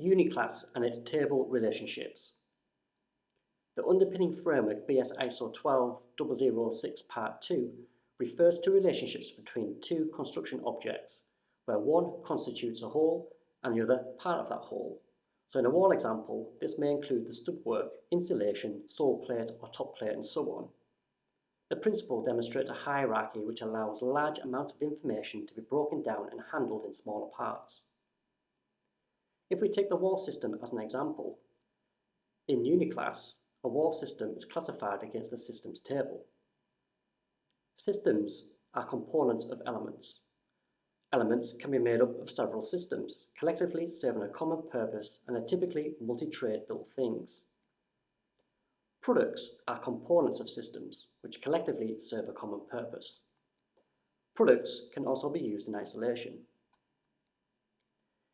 Uniclass and its table relationships. The underpinning framework BS ISO 12006 Part 2 refers to relationships between two construction objects, where one constitutes a whole and the other part of that whole. So in a wall example, this may include the stud-work, insulation, sole plate or top plate and so on. The principle demonstrates a hierarchy which allows large amounts of information to be broken down and handled in smaller parts. If we take the wall system as an example, in Uniclass, a wall system is classified against the systems table. Systems are components of elements. Elements can be made up of several systems, collectively serving a common purpose and are typically multi-trade built things. Products are components of systems, which collectively serve a common purpose. Products can also be used in isolation.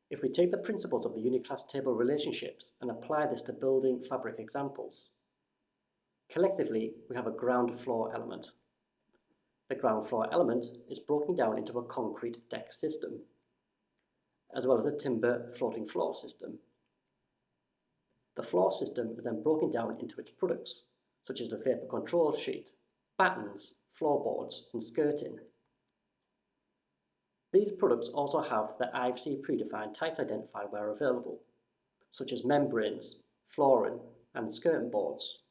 If we take the principles of the Uniclass table relationships and apply this to building fabric examples, collectively we have a ground floor element. The ground floor element is broken down into a concrete deck system, as well as a timber floating floor system. The floor system is then broken down into its products, such as the vapor control sheet, battens, floorboards, and skirting. These products also have the IFC predefined type identifier where available, such as membranes, flooring, and skirting boards.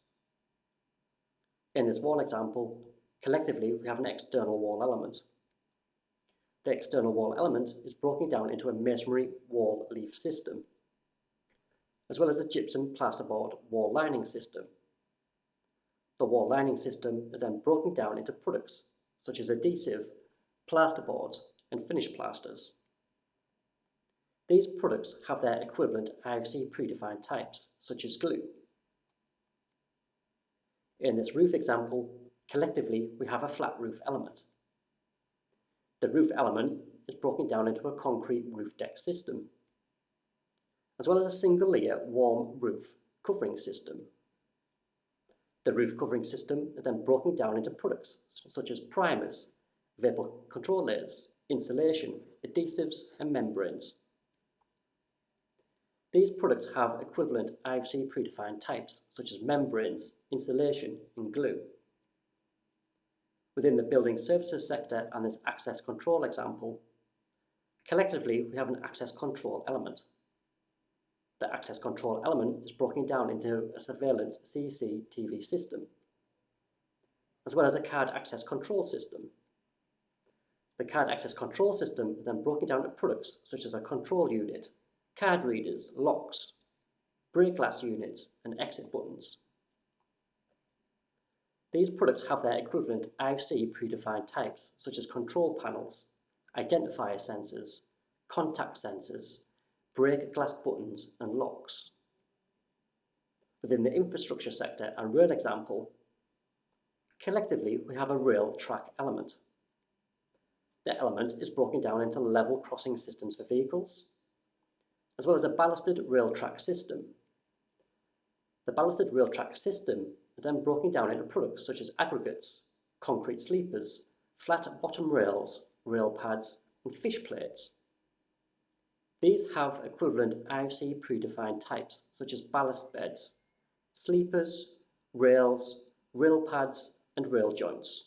In this wall example, collectively we have an external wall element. The external wall element is broken down into a masonry wall leaf system, as well as a gypsum plasterboard wall lining system. The wall lining system is then broken down into products such as adhesive, plasterboard, and finished plasters. These products have their equivalent IFC predefined types, such as glue. In this roof example, collectively we have a flat roof element. The roof element is broken down into a concrete roof deck system, as well as a single layer warm roof covering system. The roof covering system is then broken down into products such as primers, vapor control layers, insulation, adhesives, and membranes. These products have equivalent IFC predefined types such as membranes, insulation, and glue. Within the building services sector and this access control example, collectively we have an access control element. The access control element is broken down into a surveillance CCTV system, as well as a card access control system. The card access control system is then broken down into products such as a control unit, card readers, locks, break glass units, and exit buttons. These products have their equivalent IFC predefined types such as control panels, identifier sensors, contact sensors, break glass buttons, and locks. Within the infrastructure sector and rail example, collectively we have a rail track element. The element is broken down into level crossing systems for vehicles, as well as a ballasted rail track system. The ballasted rail track system is then broken down into products such as aggregates, concrete sleepers, flat bottom rails, rail pads, and fish plates. These have equivalent IFC predefined types such as ballast beds, sleepers, rails, rail pads, and rail joints.